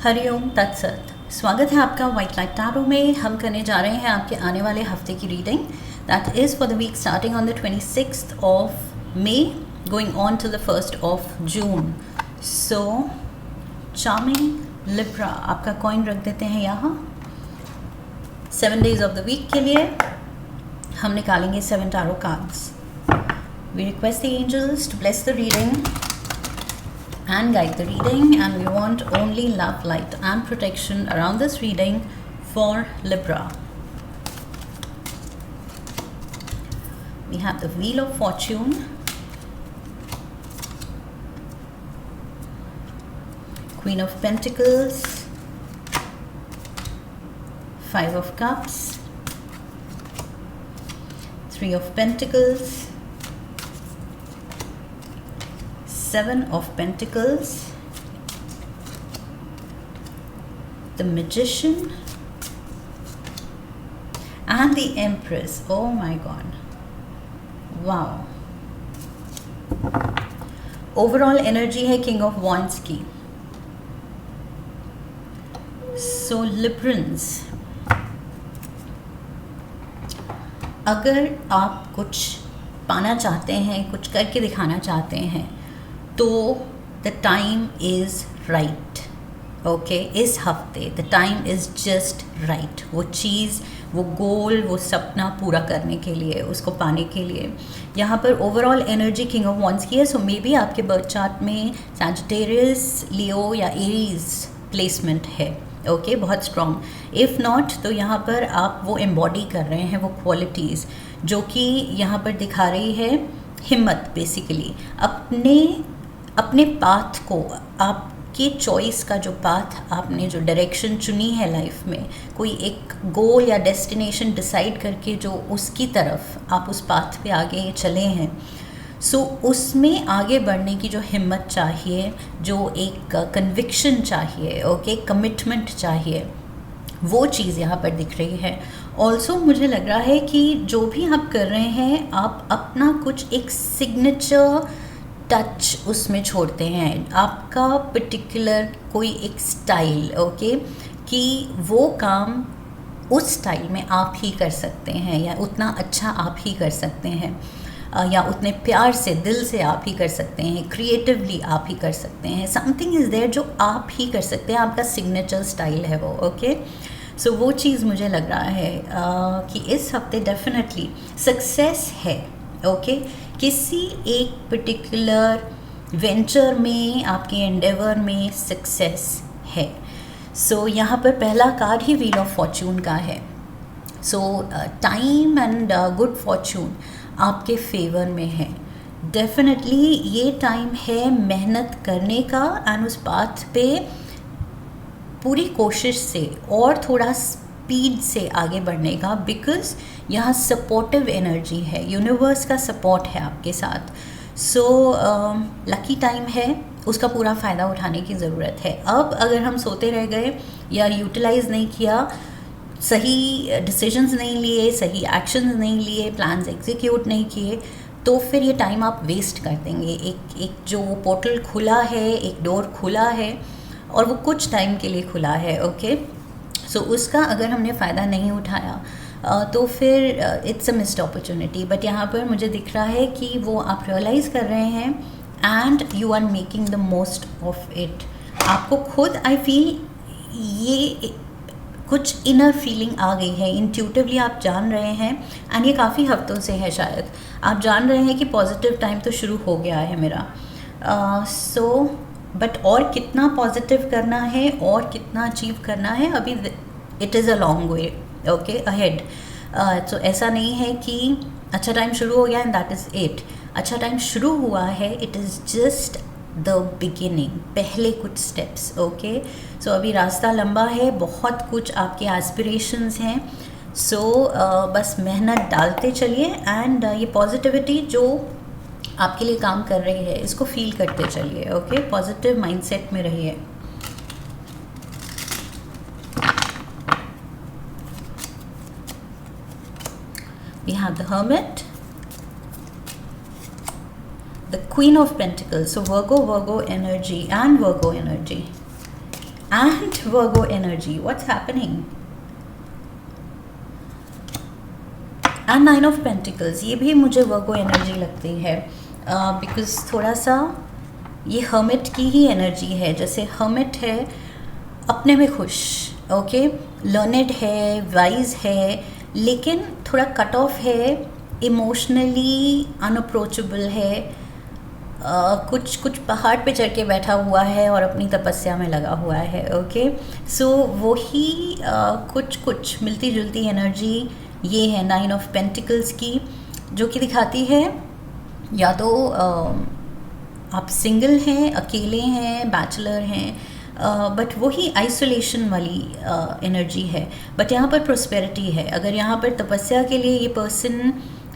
हरिओम तत्सत। स्वागत है आपका वाइट लाइट टैरो में। हम करने जा रहे हैं आपके आने वाले हफ्ते की reading, that is for the week starting on the 26th of May going on to the 1st of June. So charming Libra, आपका कॉइन रख देते हैं यहाँ। 7 days ऑफ द वीक के लिए हम निकालेंगे 7 tarot cards. We request the angels to bless the reading and guide the reading, and we want only love, light and protection around this reading for Libra. We have the Wheel of Fortune, Queen of Pentacles, 5 of Cups, 3 of Pentacles, 7 of Pentacles, the Magician, and the Empress. Oh my God. Wow. Overall energy है King of Wands की. So Librans, अगर आप कुछ पाना चाहते हैं, कुछ करके दिखाना चाहते हैं, तो the time is right. Okay, इस हफ्ते the time is just right. वो चीज़, वो गोल, वो सपना पूरा करने के लिए, उसको पाने के लिए यहाँ पर overall energy king of wands की है। सो मे बी आपके बर्थ चार्ट में सैजिटेरियस, लियो या एरीज प्लेसमेंट है। ओके, बहुत स्ट्रॉन्ग। इफ़ नॉट तो यहाँ पर आप वो एम्बॉडी कर रहे हैं वो क्वालिटीज़ जो कि यहाँ पर दिखा रही है हिम्मत। बेसिकली अपने पाथ को, आपके चॉइस का जो पाथ, आपने जो डायरेक्शन चुनी है लाइफ में, कोई एक गोल या डेस्टिनेशन डिसाइड करके जो उसकी तरफ आप उस पाथ पे आगे चले हैं, सो उसमें आगे बढ़ने की जो हिम्मत चाहिए, जो एक कन्विक्शन चाहिए, ओके, कमिटमेंट चाहिए, वो चीज़ यहाँ पर दिख रही है। ऑल्सो मुझे लग रहा है कि जो भी आप कर रहे हैं, आप अपना कुछ एक सिग्नेचर टच उसमें छोड़ते हैं, आपका पर्टिकुलर कोई एक स्टाइल, ओके, कि वो काम उस स्टाइल में आप ही कर सकते हैं, या उतना अच्छा आप ही कर सकते हैं, या उतने प्यार से, दिल से आप ही कर सकते हैं, क्रिएटिवली आप ही कर सकते हैं। समथिंग इज़ देयर जो आप ही कर सकते हैं, आपका सिग्नेचर स्टाइल है वो। ओके, सो वो चीज़ मुझे लग रहा है कि इस हफ्ते डेफिनेटली सक्सेस है। ओके, किसी एक पर्टिकुलर वेंचर में, आपके एंडेवर में सक्सेस है। सो यहाँ पर पहला card he wheel of Fortune का है। सो टाइम एंड गुड फॉर्चून आपके फेवर में है। डेफिनेटली ये टाइम है मेहनत करने का एंड उस पाथ पे पूरी कोशिश से और थोड़ा स्पीड से आगे बढ़ने का, बिकॉज यहाँ सपोर्टिव एनर्जी है, यूनिवर्स का सपोर्ट है आपके साथ। सो लकी टाइम है, उसका पूरा फ़ायदा उठाने की ज़रूरत है। अब अगर हम सोते रह गए या यूटिलाइज़ नहीं किया, सही डिसीजंस नहीं लिए, सही एक्शंस नहीं लिए, प्लान्स एग्जीक्यूट नहीं किए, तो फिर ये टाइम आप वेस्ट कर देंगे। एक जो पोर्टल खुला है, एक डोर खुला है और वो कुछ टाइम के लिए खुला है। ओके, सो उसका अगर हमने फ़ायदा नहीं उठाया तो फिर it's a missed opportunity. But यहाँ पर मुझे दिख रहा है कि वो आप रियलाइज़ कर रहे हैं and you are making the most of it. आपको खुद, आई फील, ये कुछ इनर फीलिंग आ गई है, इंट्यूटिवली आप जान रहे हैं, एंड ये काफ़ी हफ्तों से है, शायद आप जान रहे हैं कि पॉजिटिव टाइम तो शुरू हो गया है मेरा। सो बट और कितना पॉजिटिव करना है और कितना अचीव करना है, अभी it is a long way, okay, ahead. तो ऐसा नहीं है कि अच्छा टाइम शुरू हो गया एंड दैट इज़ इट। अच्छा टाइम शुरू हुआ है, it is just the beginning, पहले कुछ स्टेप्स। ओके, सो अभी रास्ता लंबा है, बहुत कुछ आपके एस्पिरेशंस हैं। सो बस मेहनत डालते चलिए एंड ये पॉजिटिविटी जो आपके लिए काम कर रही है, इसको फील करते चलिए। ओके, पॉजिटिव माइंडसेट में रहिए। We have the Hermit, the Queen of Pentacles, so Virgo energy and Virgo energy, and Virgo energy. What's happening? And 9 of Pentacles, ये भी मुझे Virgo energy लगती है, बिकॉज थोड़ा सा ये hermit की ही एनर्जी है. जैसे hermit है अपने में खुश, ओके, लर्नेड है, वाइज है, लेकिन थोड़ा कट ऑफ है, इमोशनली अनअप्रोचेबल है, कुछ पहाड़ पे चढ़ के बैठा हुआ है और अपनी तपस्या में लगा हुआ है. ओके, सो वो ही कुछ मिलती जुलती एनर्जी ये है 9 ऑफ पेंटिकल्स की, जो कि दिखाती है या तो आप सिंगल हैं, अकेले हैं, बैचलर हैं, बट वही आइसोलेशन वाली एनर्जी है. बट यहाँ पर प्रोस्पेरिटी है. अगर यहाँ पर तपस्या के लिए ये पर्सन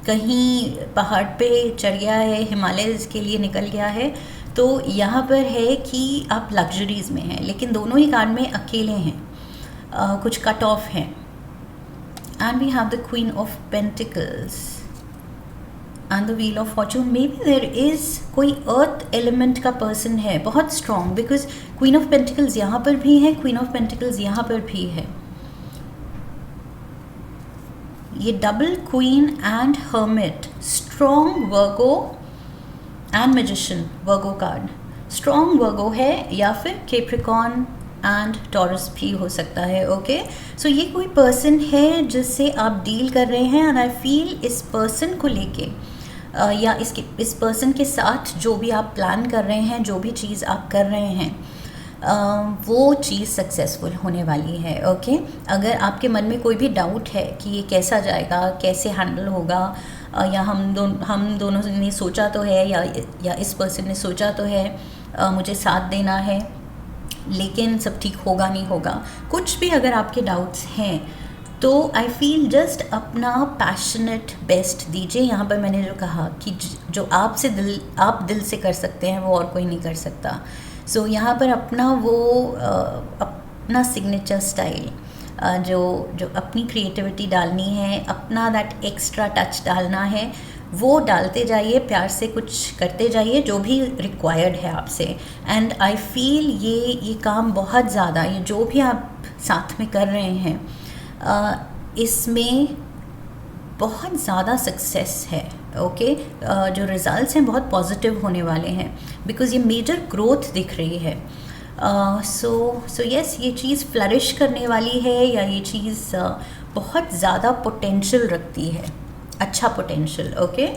कहीं पहाड़ पे चढ़ गया है, हिमालयस के लिए निकल गया है, तो यहाँ पर है कि आप लग्जरीज में हैं, लेकिन दोनों ही कार्ड में अकेले हैं, कुछ कट ऑफ हैं. And we have the queen of pentacles and the wheel of fortune. May be there is कोई अर्थ एलिमेंट का पर्सन है बहुत strong, because queen of pentacles यहाँ पर भी है, क्वीन ऑफ पेंटिकल्स यहाँ पर भी है. ये double queen and hermit, strong Virgo and magician. Virgo card strong Virgo है, या फिर कैप्रिकॉर्न एंड टॉरस भी हो सकता है. ओके, सो ये कोई पर्सन है जिससे आप डील कर रहे हैं, एंड आई फील इस पर्सन को लेके या इस पर्सन के साथ जो भी आप प्लान कर रहे हैं, जो भी चीज़ आप कर रहे हैं, वो चीज़ सक्सेसफुल होने वाली है. ओके, अगर आपके मन में कोई भी डाउट है कि ये कैसा जाएगा, कैसे हैंडल होगा, या हम दोनों ने सोचा तो है, या इस पर्सन ने सोचा तो है मुझे साथ देना है, लेकिन सब ठीक होगा नहीं होगा, कुछ भी अगर आपके डाउट्स हैं, तो आई फील जस्ट अपना पैशनेट बेस्ट दीजिए. यहाँ पर मैंने जो कहा कि जो आप दिल से कर सकते हैं, वो और कोई नहीं कर सकता. सो यहाँ पर अपना अपना सिग्नेचर स्टाइल, जो अपनी क्रिएटिविटी डालनी है, अपना दैट एक्स्ट्रा टच डालना है, वो डालते जाइए, प्यार से कुछ करते जाइए जो भी रिक्वायर्ड है आपसे. एंड आई फील ये काम बहुत ज़्यादा, ये जो भी आप साथ में कर रहे हैं, इसमें बहुत ज़्यादा सक्सेस है. ओके, जो रिज़ल्ट्स हैं बहुत पॉजिटिव होने वाले हैं, बिकॉज़ ये मेजर ग्रोथ दिख रही है. सो यस, ये चीज़ फ्लरिश करने वाली है, या ये चीज़ बहुत ज़्यादा पोटेंशियल रखती है, अच्छा potential. Okay,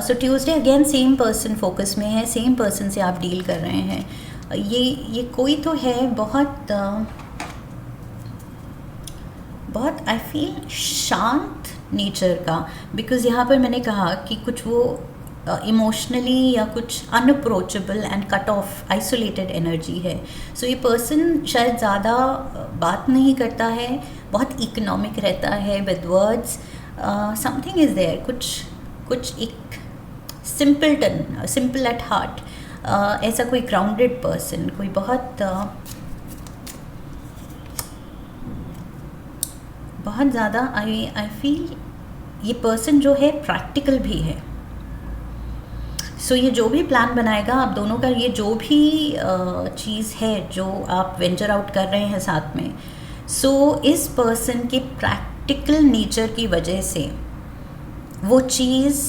so Tuesday again same person focus में है, सेम पर्सन से आप डील कर रहे हैं. ये कोई तो है बहुत आई फील शांत नेचर का, बिकॉज़ यहाँ पर मैंने कहा कि कुछ वो इमोशनली या कुछ unapproachable and cut off isolated energy है. सो ये पर्सन शायद ज़्यादा बात नहीं करता है, बहुत इकोनॉमिक रहता है with words. Something is there, कुछ एक सिंपल एट हार्ट, ऐसा कोई ग्राउंडेड पर्सन, कोई बहुत ज़्यादा आई फील ये पर्सन जो है प्रैक्टिकल भी है. सो ये जो भी प्लान बनाएगा आप दोनों का, ये जो भी चीज़ है जो आप वेंचर आउट कर रहे हैं साथ में, सो इस पर्सन के प्रैक्टिकल नेचर की वजह से वो चीज़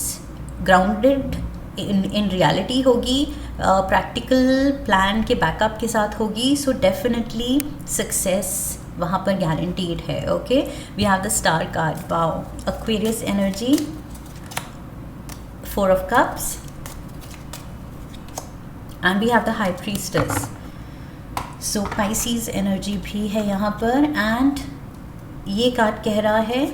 ग्राउंडेड इन रियलिटी होगी, प्रैक्टिकल प्लान के बैकअप के साथ होगी. सो डेफिनेटली सक्सेस वहाँ पर गारंटीड है. Okay, we have the star card. Wow, Aquarius energy, 4 of cups, and we have the high priestess. So Pisces energy भी है यहाँ पर. एंड ये कार्ड कह रहा है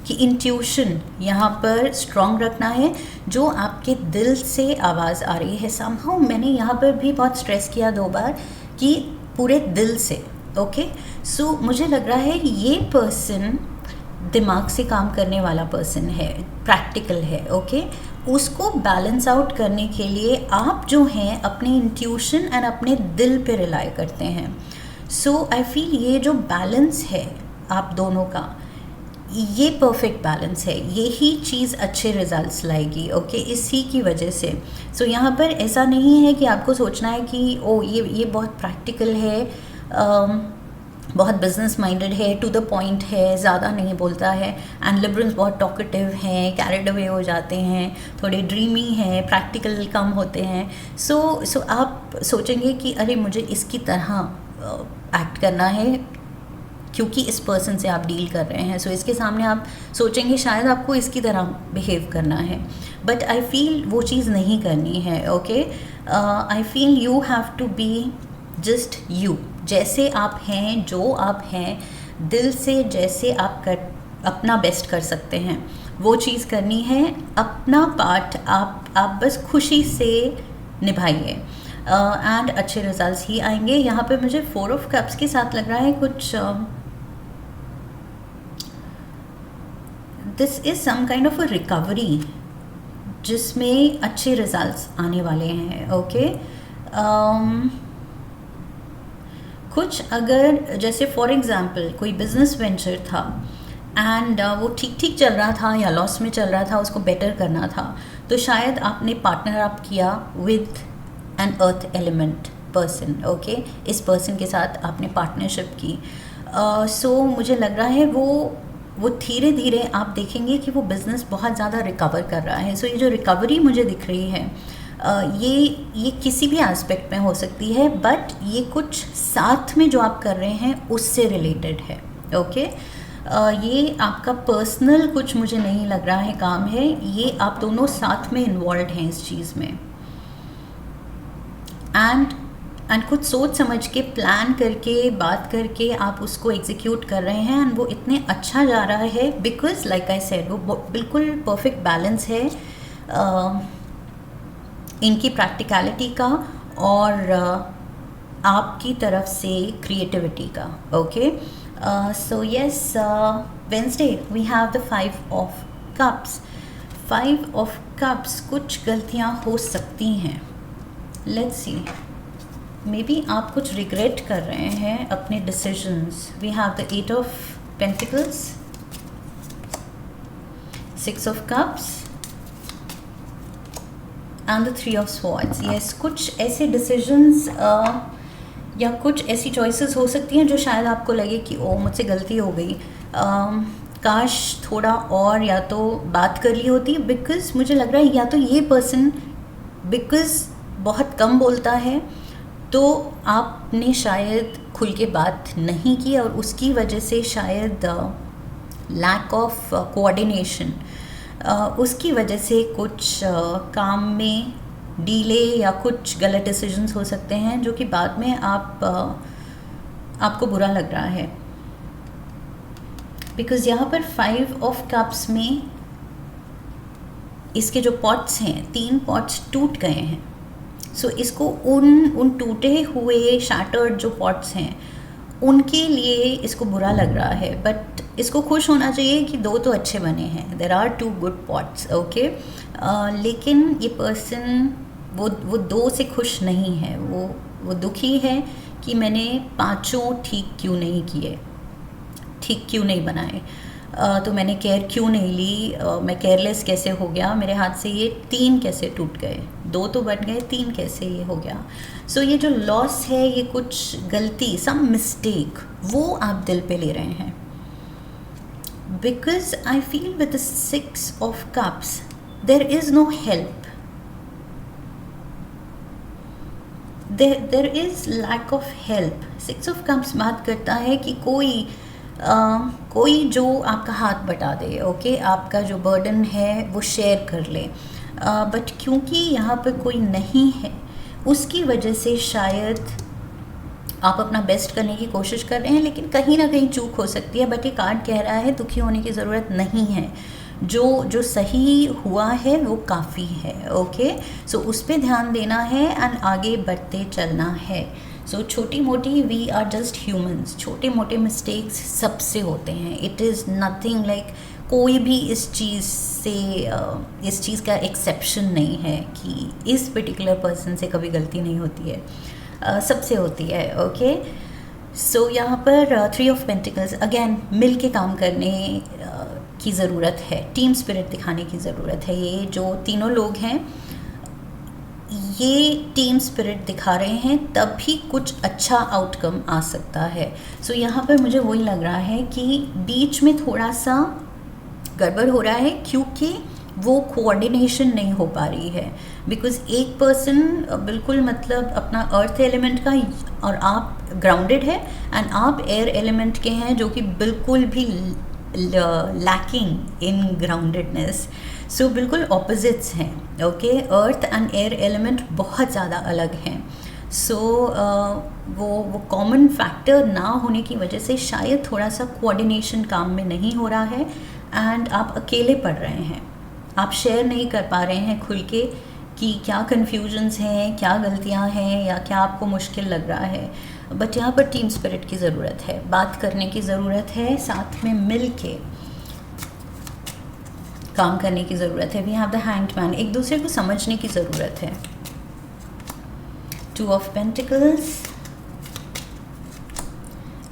कि इंट्यूशन यहाँ पर स्ट्रॉन्ग रखना है, जो आपके दिल से आवाज़ आ रही है. समहाउ मैंने यहाँ पर भी बहुत स्ट्रेस किया 2 बार कि पूरे दिल से. ओके, सो मुझे लग रहा है ये पर्सन दिमाग से काम करने वाला पर्सन है, प्रैक्टिकल है. ओके, उसको बैलेंस आउट करने के लिए आप जो हैं अपने इंट्यूशन एंड अपने दिल पे रिलाई करते हैं. सो आई फील ये जो बैलेंस है आप दोनों का, ये परफेक्ट बैलेंस है, यही चीज़ अच्छे रिजल्ट्स लाएगी। ओके, इसी की वजह से सो यहाँ पर ऐसा नहीं है कि आपको सोचना है कि ओ ये बहुत प्रैक्टिकल है, बहुत बिजनेस माइंडेड है, टू द पॉइंट है, ज़्यादा नहीं बोलता है, एंड लिबरल्स बहुत टॉकेटिव हैं, कैरिड अवे हो जाते हैं, थोड़े ड्रीमी हैं, प्रैक्टिकल कम होते हैं। सो आप सोचेंगे कि अरे मुझे इसकी तरह एक्ट करना है क्योंकि इस पर्सन से आप डील कर रहे हैं। सो इसके सामने आप सोचेंगे शायद आपको इसकी तरह बिहेव करना है, बट आई फील वो चीज़ नहीं करनी है। Okay, I feel you have to be just you, जैसे आप हैं, जो आप हैं, दिल से जैसे आप कर अपना बेस्ट कर सकते हैं वो चीज़ करनी है। अपना पार्ट आप बस खुशी से निभाइए एंड अच्छे रिजल्ट्स ही आएंगे। यहाँ पे मुझे 4 ऑफ कप्स के साथ लग रहा है कुछ this is some kind of a recovery जिसमें अच्छे रिजल्ट्स आने वाले हैं। ओके, कुछ अगर जैसे फॉर एग्ज़ाम्पल कोई बिजनेस वेंचर था एंड वो ठीक ठीक चल रहा था या लॉस में चल रहा था, उसको बेटर करना था, तो शायद आपने पार्टनर अप किया with an earth element person. Okay, इस पर्सन के साथ आपने पार्टनरशिप की। सो मुझे लग रहा है वो धीरे धीरे आप देखेंगे कि वो बिज़नेस बहुत ज़्यादा रिकवर कर रहा है। सो ये जो रिकवरी मुझे दिख रही है ये किसी भी एस्पेक्ट में हो सकती है, बट ये कुछ साथ में जो आप कर रहे हैं उससे रिलेटेड है। ओके, ये आपका पर्सनल कुछ मुझे नहीं लग रहा है काम है, ये आप दोनों साथ में इन्वॉल्व हैं इस चीज़ में, एंड कुछ सोच समझ के प्लान करके बात करके आप उसको एग्जीक्यूट कर रहे हैं, एंड वो इतने अच्छा जा रहा है बिकॉज लाइक आई सेड वो बिल्कुल परफेक्ट बैलेंस है इनकी प्रैक्टिकलिटी का और आपकी तरफ से क्रिएटिविटी का। Okay, so yes, Wednesday we have the 5 of cups. 5 of cups, कुछ गलतियां हो सकती हैं, लेट्स सी, मे बी आप कुछ रिग्रेट कर रहे हैं अपने decisions. We have the 8 of pentacles, 6 of cups and the 3 of swords. Yes, कुछ ऐसे डिसीजंस या कुछ ऐसी चॉइसेस हो सकती हैं जो शायद आपको लगे कि ओ मुझसे गलती हो गई, काश थोड़ा और या तो बात कर ली होती, बिकॉज मुझे लग रहा है या तो ये पर्सन बिकॉज बहुत कम बोलता है तो आपने शायद खुल के बात नहीं की और उसकी वजह से शायद लैक ऑफ कोऑर्डिनेशन, उसकी वजह से कुछ काम में डीले या कुछ गलत डिसीजंस हो सकते हैं जो कि बाद में आपको बुरा लग रहा है। बिकॉज़ यहाँ पर 5 ऑफ कप्स में इसके जो पॉट्स हैं, 3 पॉट्स टूट गए हैं। सो इसको उन टूटे हुए शैटर्ड जो पॉट्स हैं उनके लिए इसको बुरा लग रहा है, बट इसको खुश होना चाहिए कि 2 तो अच्छे बने हैं, there are 2 good pots. Okay, लेकिन ये पर्सन वो 2 से खुश नहीं है, वो दुखी है कि मैंने 5 ठीक क्यों नहीं किए, ठीक क्यों नहीं बनाए, तो मैंने केयर क्यों नहीं ली, मैं केयरलेस कैसे हो गया, मेरे हाथ से ये 3 कैसे टूट गए, 2 तो बन गए, 3 कैसे ये हो गया। सो ये जो लॉस है, ये कुछ गलती, सम मिस्टेक, वो आप दिल पे ले रहे हैं। Because I feel with the 6 of cups there is no help, there is lack of help. 6 of cups बात करता है कि कोई जो आपका हाथ बटा दे। ओके, आपका जो बर्डन है वो शेयर कर ले, बट क्योंकि यहाँ पर कोई नहीं है उसकी वजह से शायद आप अपना बेस्ट करने की कोशिश कर रहे हैं, लेकिन कहीं ना कहीं चूक हो सकती है। बट ये कार्ड कह रहा है दुखी होने की ज़रूरत नहीं है, जो सही हुआ है वो काफ़ी है। ओके, सो उस पर ध्यान देना है एंड आगे बढ़ते चलना है। सो छोटी मोटी, वी आर जस्ट ह्यूमंस, छोटे मोटे मिस्टेक्स सबसे होते हैं। इट इज़ नथिंग लाइक, कोई भी इस चीज़ का एक्सेप्शन नहीं है कि इस पर्टिकुलर पर्सन से कभी गलती नहीं होती है, सबसे होती है। ओके, सो यहाँ पर 3 ऑफ पेंटिकल्स, अगेन मिल के काम करने की ज़रूरत है, टीम स्पिरिट दिखाने की ज़रूरत है। ये जो तीनों लोग हैं ये टीम स्पिरिट दिखा रहे हैं, तभी कुछ अच्छा आउटकम आ सकता है। सो यहाँ पर मुझे वही लग रहा है कि बीच में थोड़ा सा गड़बड़ हो रहा है, क्योंकि वो कोऑर्डिनेशन नहीं हो पा रही है। बिकॉज एक पर्सन बिल्कुल मतलब अपना अर्थ एलिमेंट का, और आप ग्राउंडेड है, एंड आप एयर एलिमेंट के हैं जो कि बिल्कुल भी लैकिंग इन ग्राउंडेडनेस। सो बिल्कुल ऑपोजिट्स हैं। Okay, earth and air element बहुत ज़्यादा अलग हैं। सो वो कॉमन फैक्टर ना होने की वजह से शायद थोड़ा सा कोऑर्डिनेशन काम में नहीं हो रहा है, एंड आप अकेले पड़ रहे हैं। आप शेयर नहीं कर पा रहे हैं खुल के कि क्या कन्फ्यूजन्स हैं, क्या गलतियां हैं, या क्या आपको मुश्किल लग रहा है। बट यहाँ पर टीम स्पिरिट की ज़रूरत है, बात करने की ज़रूरत है, साथ में मिल के काम करने की ज़रूरत है। We have the hanged man, एक दूसरे को समझने की ज़रूरत है। 2 of pentacles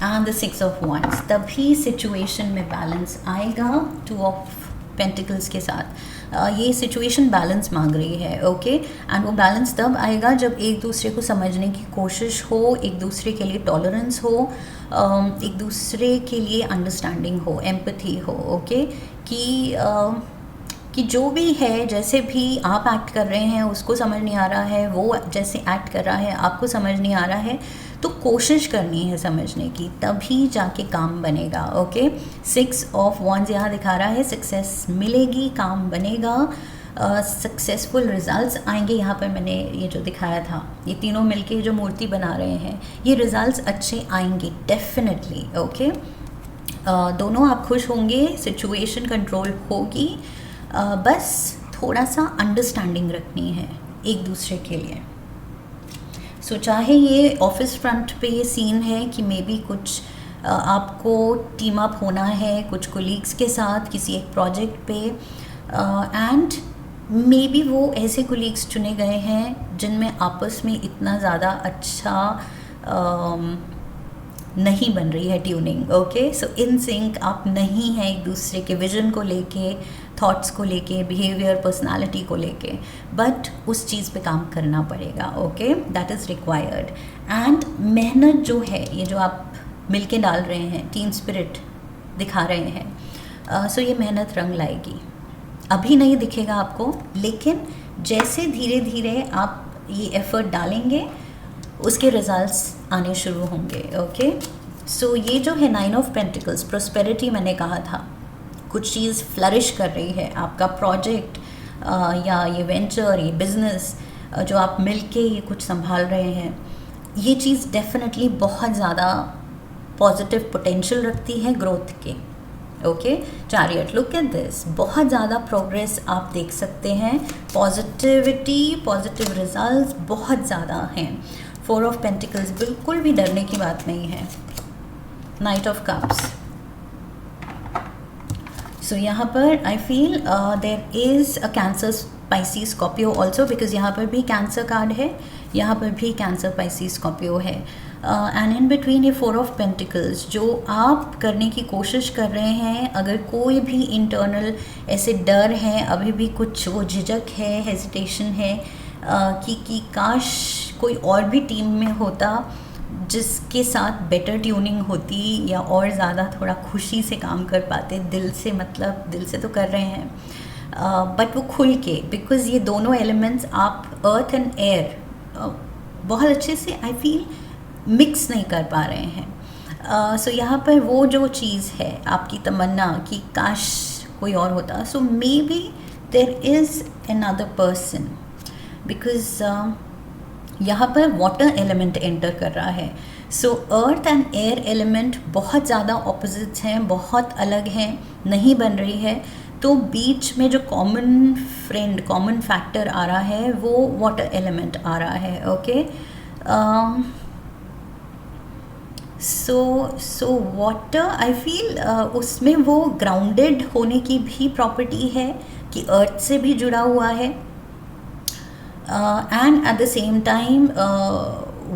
and the 6 of wands, तभी सिचुएशन में बैलेंस आएगा। 2 ऑफ पेंटिकल्स के साथ ये सिचुएशन बैलेंस मांग रही है। ओके, एंड वो बैलेंस तब आएगा जब एक दूसरे को समझने की कोशिश हो, एक दूसरे के लिए टॉलरेंस हो, एक दूसरे के लिए अंडरस्टैंडिंग हो, एम्पैथी हो। ओके, कि जो भी है, जैसे भी आप एक्ट कर रहे हैं उसको समझ नहीं आ रहा है, वो जैसे एक्ट कर रहा है आपको समझ नहीं आ रहा है, तो कोशिश करनी है समझने की, तभी जाके काम बनेगा। ओके, 6 ऑफ wands यहाँ दिखा रहा है सक्सेस मिलेगी, काम बनेगा, सक्सेसफुल रिजल्ट्स आएंगे। यहाँ पर मैंने ये जो दिखाया था, ये तीनों मिलके जो मूर्ति बना रहे हैं, ये रिजल्ट्स अच्छे आएंगे डेफिनेटली। ओके, दोनों आप खुश होंगे, सिचुएशन कंट्रोल होगी, बस थोड़ा सा अंडरस्टैंडिंग रखनी है एक दूसरे के लिए। सो चाहे ये ऑफिस फ्रंट पे ये सीन है कि मे बी कुछ आपको टीम अप होना है कुछ कोलीग्स के साथ किसी एक प्रोजेक्ट पे, एंड मे बी वो ऐसे कोलीग्स चुने गए हैं जिनमें आपस में इतना ज़्यादा अच्छा नहीं बन रही है tuning. Okay, so in sync आप नहीं हैं एक दूसरे के विजन को लेके, थॉट्स को लेके, बिहेवियर, पर्सनालिटी को लेके, बट उस चीज़ पे काम करना पड़ेगा। Okay, that is required. And मेहनत जो है, ये जो आप मिलके डाल रहे हैं, टीम स्पिरिट दिखा रहे हैं, सो ये मेहनत रंग लाएगी। अभी नहीं दिखेगा आपको, लेकिन जैसे धीरे धीरे आप ये एफर्ट डालेंगे उसके रिजल्ट्स आने शुरू होंगे। ओके, सो ये जो है 9 ऑफ पेंटिकल्स, प्रोस्पेरिटी, मैंने कहा था कुछ चीज़ फ्लरिश कर रही है, आपका प्रोजेक्ट या ये वेंचर, ये बिजनेस जो आप मिलके ये कुछ संभाल रहे हैं, ये चीज़ डेफिनेटली बहुत ज़्यादा पॉजिटिव पोटेंशियल रखती है ग्रोथ के। Okay, chariot, look at this, बहुत ज़्यादा प्रोग्रेस आप देख सकते हैं, पॉजिटिविटी, पॉजिटिव रिजल्ट्स बहुत ज़्यादा हैं। 4 ऑफ पेंटिकल्स, बिल्कुल भी डरने की बात नहीं है। नाइट ऑफ कप्स, सो यहाँ पर I feel there is a cancer Pisces Scorpio also, because यहाँ पर भी कैंसर कार्ड है, यहाँ पर भी कैंसर स्पाइसी स्कॉर्पियो है। एंड इन बिटवीन ये 4 ऑफ पेंटिकल्स, जो आप करने की कोशिश कर रहे हैं, अगर कोई भी इंटरनल ऐसे डर है, अभी भी कुछ वो झिझक है, हेजिटेशन है कि काश कोई और भी टीम में होता जिसके साथ बेटर ट्यूनिंग होती, या और ज़्यादा थोड़ा खुशी से काम कर पाते, दिल से, मतलब दिल से तो कर रहे हैं, बट वो खुल के, बिकॉज ये दोनों एलिमेंट्स आप अर्थ एंड एयर बहुत अच्छे से आई फील मिक्स नहीं कर पा रहे हैं। सो यहाँ पर वो जो चीज़ है आपकी तमन्ना कि काश कोई और होता, so may be there is another person, because यहाँ पर वाटर एलिमेंट एंटर कर रहा है। So earth and air element बहुत ज़्यादा ऑपोजिट्स हैं, बहुत अलग हैं, नहीं बन रही है, तो बीच में जो कॉमन फ्रेंड, कॉमन फैक्टर आ रहा है वो वाटर एलिमेंट आ रहा है। Okay, so water I feel उसमें वो ग्राउंडेड होने की भी प्रॉपर्टी है कि अर्थ से भी जुड़ा हुआ है, and at the same time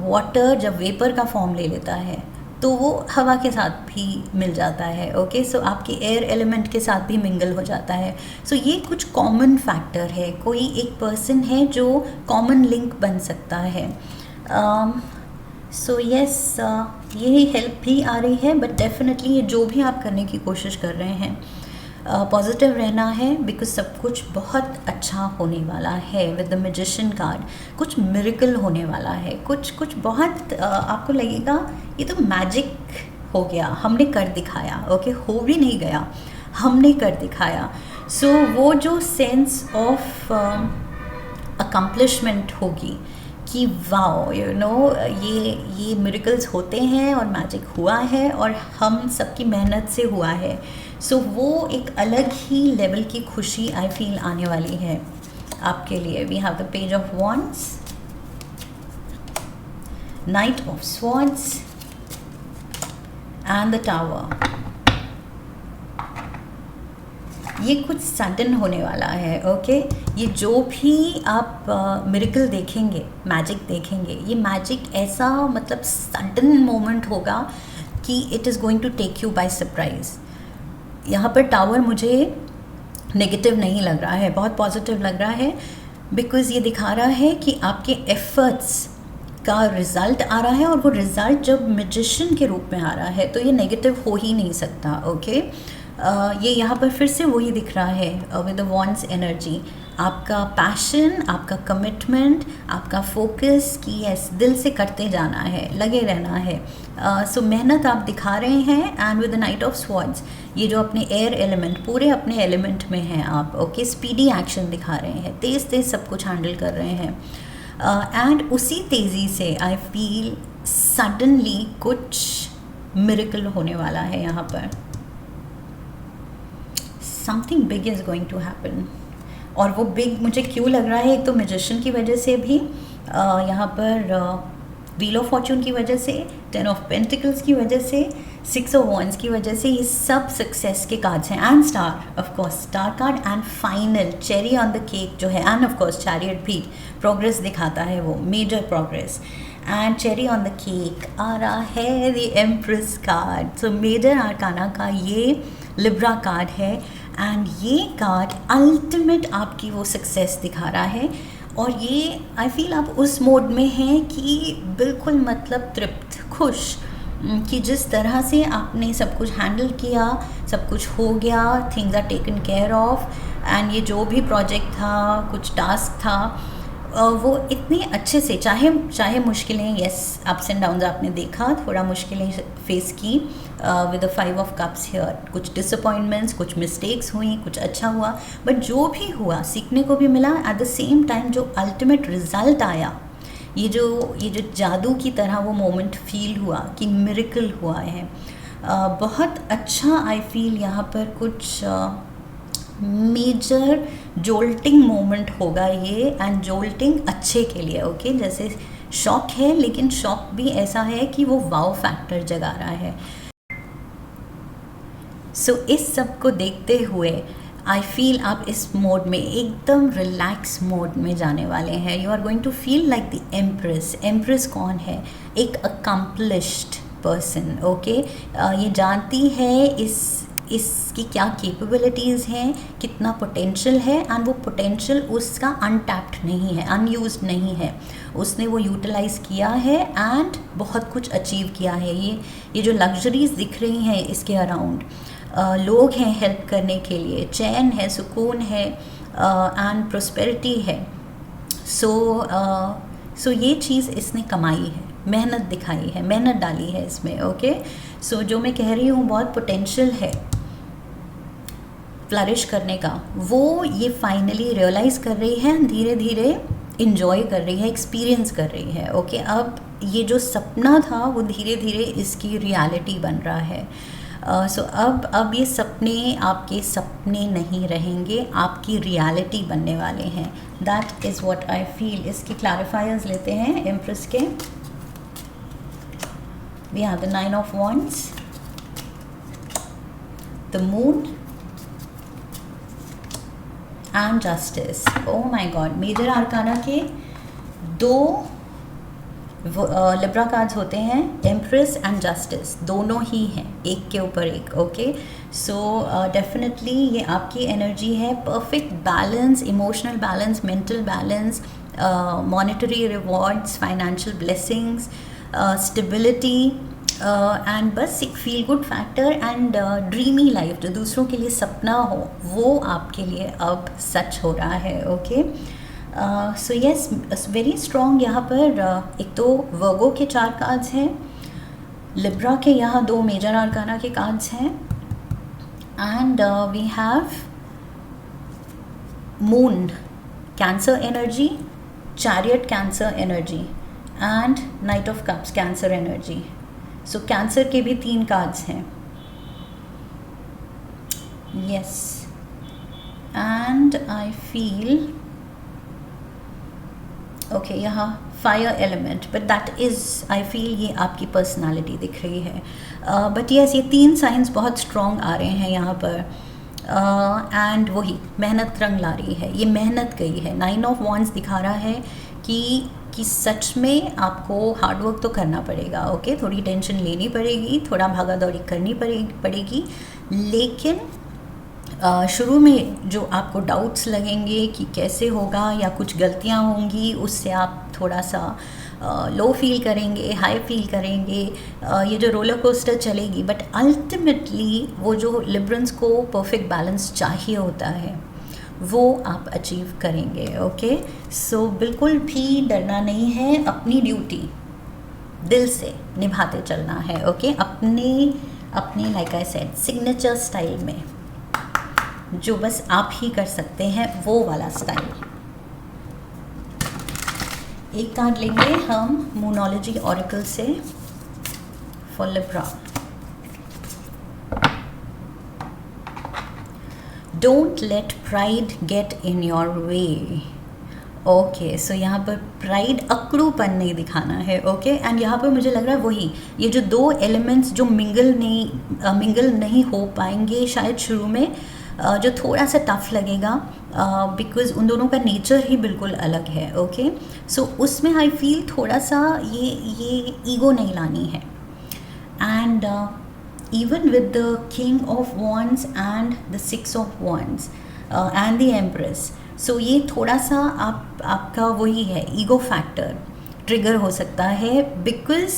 water जब वेपर का फॉर्म ले लेता है तो वो हवा के साथ भी मिल जाता है। ओके, सो आपके एयर एलिमेंट के साथ भी मिंगल हो जाता है। सो ये कुछ कॉमन फैक्टर है, कोई एक पर्सन है जो कॉमन लिंक बन सकता है। सो यस, ये हेल्प भी आ रही है, बट डेफिनेटली ये जो भी आप करने की कोशिश कर रहे हैं, पॉजिटिव रहना है, बिकॉज सब कुछ बहुत अच्छा होने वाला है। विद द मैजिशियन कार्ड कुछ मिरेकल होने वाला है, कुछ बहुत आपको लगेगा ये तो मैजिक हो गया, हमने कर दिखाया। ओके, हो भी नहीं गया, हमने कर दिखाया। सो वो जो सेंस ऑफ अकम्पलिशमेंट होगी कि वाओ, यू नो, ये मिरेकल्स होते हैं और मैजिक हुआ है और हम सबकी मेहनत से हुआ है। सो वो एक अलग ही लेवल की खुशी आई फील आने वाली है आपके लिए। We have the page of wands, knight of swords and the tower. ये कुछ सडन होने वाला है। ओके, ये जो भी आप मिरेकल देखेंगे, मैजिक देखेंगे, ये मैजिक ऐसा मतलब सडन मोमेंट होगा कि it is going to take you by surprise. यहाँ पर टावर मुझे नेगेटिव नहीं लग रहा है, बहुत पॉजिटिव लग रहा है, बिकॉज़ ये दिखा रहा है कि आपके एफर्ट्स का रिज़ल्ट आ रहा है, और वो रिज़ल्ट जब मैजिशियन के रूप में आ रहा है तो ये नेगेटिव हो ही नहीं सकता। ओके, ये यहाँ पर फिर से वही दिख रहा है विद द वॉन्ड्स एनर्जी, आपका पैशन, आपका कमिटमेंट, आपका फोकस कि यस दिल से करते जाना है, लगे रहना है। सो मेहनत आप दिखा रहे हैं। And with the night of swords, ये जो अपने एयर एलिमेंट, पूरे अपने एलिमेंट में हैं आप। ओके, स्पीडी एक्शन दिखा रहे हैं, तेज़ तेज़ सब कुछ हैंडल कर रहे हैं। एंड उसी तेज़ी से आई फील सडनली कुछ मिरेकल होने वाला है यहाँ पर। Something big is going to happen. और वो बिग मुझे क्यों लग रहा है, एक तो मैजिशियन की वजह से भी, यहाँ पर व्हील ऑफ फॉर्चून की वजह से, 10 ऑफ पेंटिकल्स की वजह से, 6 ऑफ वॉन्ड्स की वजह से, ये सब सक्सेस के कार्ड्स हैं। And star, of course star card, and final cherry on the cake जो है, एंड ऑफ कोर्स चैरियट भी प्रोग्रेस दिखाता है, वो major progress. And cherry on the cake आ रहा है the empress card. So major arcana का ये लिब्रा कार्ड है, एंड ये कार्ड अल्टीमेट आपकी वो सक्सेस दिखा रहा है। और ये आई फील आप उस मोड में हैं कि बिल्कुल मतलब तृप्त, खुश, कि जिस तरह से आपने सब कुछ हैंडल किया, सब कुछ हो गया, things are taken care of. And ये जो भी प्रोजेक्ट था, कुछ टास्क था, वो इतने अच्छे से, चाहे मुश्किलें, यस अप्स एंड डाउन्स आपने देखा, थोड़ा मुश्किलें फेस की with the 5 of cups here, कुछ डिसअपॉइंटमेंट्स, कुछ मिस्टेक्स हुई, कुछ अच्छा हुआ, बट जो भी हुआ सीखने को भी मिला। एट द सेम टाइम जो अल्टीमेट रिजल्ट आया, ये जो जादू की तरह वो मोमेंट फील हुआ कि मिरेकल हुआ है, बहुत अच्छा आई फील। यहाँ पर कुछ मेजर जोल्टिंग मोमेंट होगा ये, एंड जोल्टिंग अच्छे के लिए। ओके, जैसे शॉक है, लेकिन शॉक भी ऐसा है कि वो वाव फैक्टर जगा रहा है। सो इस सब को देखते हुए आई फील आप इस मोड में, एकदम रिलैक्स मोड में जाने वाले हैं। You are going to feel like the empress. Empress कौन है? एक अकम्पलिश्ड पर्सन। ओके, ये जानती है इसकी क्या कैपेबिलिटीज़ हैं, कितना पोटेंशियल है, एंड वो पोटेंशियल उसका अनटैप्ड नहीं है, अनयूज्ड नहीं है, उसने वो यूटिलाइज़ किया है एंड बहुत कुछ अचीव किया है। ये जो लग्जरीज दिख रही हैं इसके अराउंड, लोग हैं हेल्प करने के लिए, चैन है, सुकून है, एंड प्रोस्पेरिटी है। सो ये चीज़ इसने कमाई है, मेहनत दिखाई है, मेहनत डाली है इसमें। ओके, सो जो मैं कह रही हूँ बहुत पोटेंशियल है फ्लरिश करने का, वो ये फाइनली रियलाइज़ कर रही है, धीरे धीरे इंजॉय कर रही है, एक्सपीरियंस कर रही है। ओके, अब ये जो सपना था वो धीरे धीरे इसकी रियलिटी बन रहा है। सो अब ये सपने आपके सपने नहीं रहेंगे, आपकी रियलिटी बनने वाले हैं। That is what I feel. इसके क्लैरिफायर्स लेते हैं एम्प्रेस के। We have the 9 of Wands, the Moon, and Justice. Oh my God, major arcana के 2 लिब्रा कार्ड्स होते हैं एम्प्रेस एंड जस्टिस, दोनों ही हैं एक के ऊपर एक। ओके, सो डेफिनेटली ये आपकी एनर्जी है, perfect balance, emotional balance, mental balance, monetary rewards, financial blessings, stability and बस एक feel good factor and dreamy life, जो दूसरों के लिए सपना हो वो आपके लिए अब सच हो रहा है। Okay, so yes, very strong यहाँ पर एक तो वर्गो के 4 कार्ड्स हैं, लिब्रा के यहाँ 2 मेजर आर्काना के कार्ड्स हैं, and we have moon Cancer energy, chariot Cancer energy and knight of cups Cancer energy. So Cancer के भी 3 कार्ड्स हैं। Yes, and I feel okay यहाँ fire element, but that is I feel ये आपकी personality दिख रही है। But yes, ये 3 साइंस बहुत स्ट्रॉन्ग आ रहे हैं यहाँ पर, एंड वही मेहनत रंग ला रही है, ये मेहनत गई है। 9 ऑफ वॉन्ड्स दिखा रहा है कि सच में आपको हार्डवर्क तो करना पड़ेगा। ओके, थोड़ी टेंशन लेनी पड़ेगी, थोड़ा भागा दौड़ी करनी पड़ेगी, लेकिन शुरू में जो आपको डाउट्स लगेंगे कि कैसे होगा या कुछ गलतियां होंगी, उससे आप थोड़ा सा लो फील करेंगे, हाई फील करेंगे, ये जो रोलर कोस्टर चलेगी, बट अल्टीमेटली वो जो लिब्रंस को परफेक्ट बैलेंस चाहिए होता है वो आप अचीव करेंगे। ओके, सो बिल्कुल भी डरना नहीं है, अपनी ड्यूटी दिल से निभाते चलना है। ओके, अपने like I said signature style में, जो बस आप ही कर सकते हैं, वो वाला स्टाइल। एक कार्ड लेंगे हम मूनोलॉजी ऑरेकल से for Libra. Don't let pride get in your way. Okay, so यहाँ पर प्राइड, अकड़ूपन नहीं दिखाना है। ओके, एंड यहाँ पर मुझे लग रहा है वही ये जो 2 एलिमेंट्स जो मिंगल नहीं हो पाएंगे शायद शुरू में, जो थोड़ा सा टफ लगेगा, बिकॉज उन दोनों का नेचर ही बिल्कुल अलग है। ओके, सो उसमें आई फील थोड़ा सा ये ईगो नहीं लानी है। And even with the king of wands and the 6 of wands and the empress, so ये थोड़ा सा आपका वही है, ईगो फैक्टर ट्रिगर हो सकता है, बिकॉज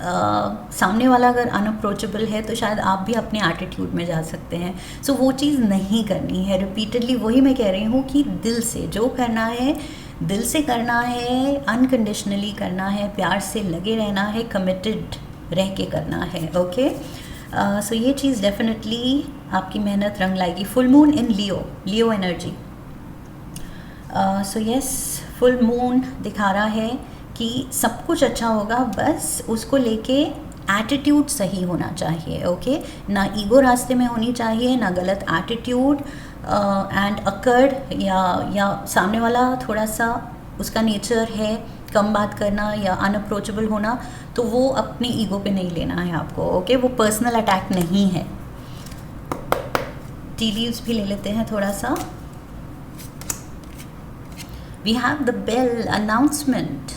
सामने वाला अगर अनअप्रोचेबल है तो शायद आप भी अपने एटीट्यूड में जा सकते हैं। सो वो चीज़ नहीं करनी है। रिपीटेडली वही मैं कह रही हूँ कि दिल से जो करना है, दिल से करना है, अनकंडीशनली करना है, प्यार से लगे रहना है, कमिटेड रह के करना है। ओके, सो ये चीज़ डेफिनेटली आपकी मेहनत रंग लाएगी। Full moon in Leo energy. So yes, full moon दिखा रहा है कि सब कुछ अच्छा होगा, बस उसको लेके एटीट्यूड सही होना चाहिए। ओके, ना ईगो रास्ते में होनी चाहिए, ना गलत एटीट्यूड एंड अकड़ या सामने वाला थोड़ा सा उसका नेचर है कम बात करना या अनअप्रोचेबल होना, तो वो अपनी ईगो पे नहीं लेना है आपको। ओके, वो पर्सनल अटैक नहीं है। टी लीव्स भी ले लेते हैं थोड़ा सा। We have the bell announcement,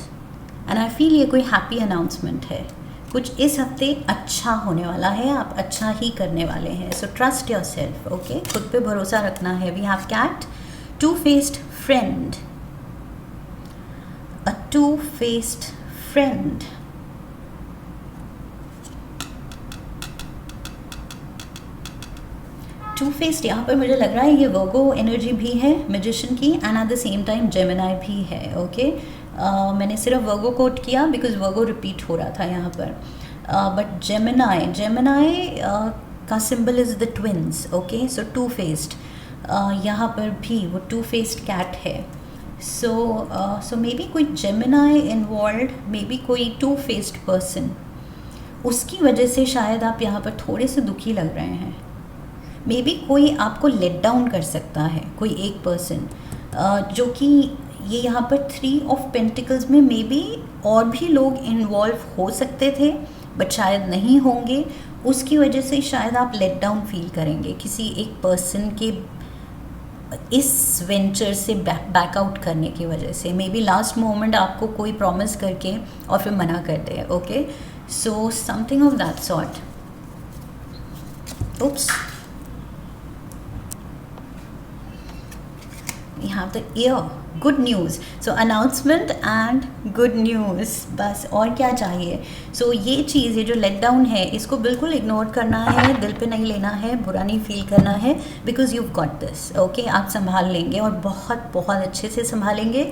and I feel ये कोई हैप्पी अनाउंसमेंट है, कुछ इस हफ्ते अच्छा होने वाला है, आप अच्छा ही करने वाले हैं। So trust yourself. Okay, खुद पे भरोसा रखना है। We have cat, two faced friend, a two faced friend. Two faced यहाँ पर मुझे लग रहा है ये वर्गो एनर्जी भी है मैजिशियन की, and at the same time Gemini भी है। ओके, मैंने सिर्फ वर्गो कोट किया बिकॉज वर्गो रिपीट हो रहा था यहाँ पर, बट जेमिनाई का symbol is the twins. Okay, so two faced, यहाँ पर भी वो टू फेस्ड कैट है। सो मे बी कोई जेमिनाई इन्वॉल्व, मे बी कोई टू फेस्ड पर्सन, उसकी वजह से शायद आप यहाँ पर थोड़े से दुखी लग रहे हैं। मे बी कोई आपको लेट डाउन कर सकता है, कोई एक पर्सन, जो कि ये यहाँ पर 3 ऑफ पेंटिकल्स में मे बी और भी लोग इन्वॉल्व हो सकते थे, बट शायद नहीं होंगे। उसकी वजह से शायद आप लेट डाउन फील करेंगे किसी एक पर्सन के इस वेंचर से बैकआउट करने की वजह से, मे बी लास्ट मोमेंट आपको कोई प्रॉमिस करके और फिर मना कर दे. Okay, so something of that sort. oops, we have the ear. Good news. So announcement and good news, बस और क्या चाहिए. सो ये चीज़, ये जो लेट डाउन है, इसको बिल्कुल इग्नोर करना है, दिल पे नहीं लेना है, बुरा नहीं फील करना है, because you got this. Okay, आप संभाल लेंगे और बहुत बहुत अच्छे से संभालेंगे,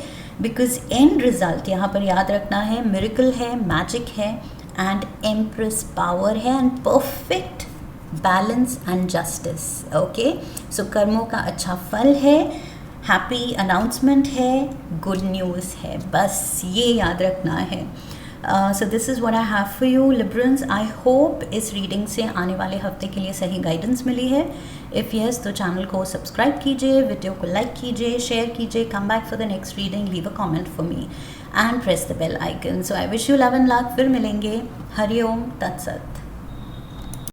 बिकॉज एंड रिजल्ट यहाँ पर याद रखना है, मिरेकल है, मैजिक है, एंड एम्प्रेस पावर है, and perfect balance and justice. Okay, so कर्मों का अच्छा फल है, हैप्पी अनाउंसमेंट है, गुड न्यूज़ है, बस ये याद रखना है. So this is what I have for you Librans. I hope इस रीडिंग से आने वाले हफ्ते के लिए सही गाइडेंस मिली है. इफ़ यस, तो चैनल को सब्सक्राइब कीजिए, वीडियो को लाइक कीजिए, शेयर कीजिए, come back for the next reading, leave a comment for me and press the bell icon. So I wish you love and luck. फिर मिलेंगे. हरिओम तत्सत.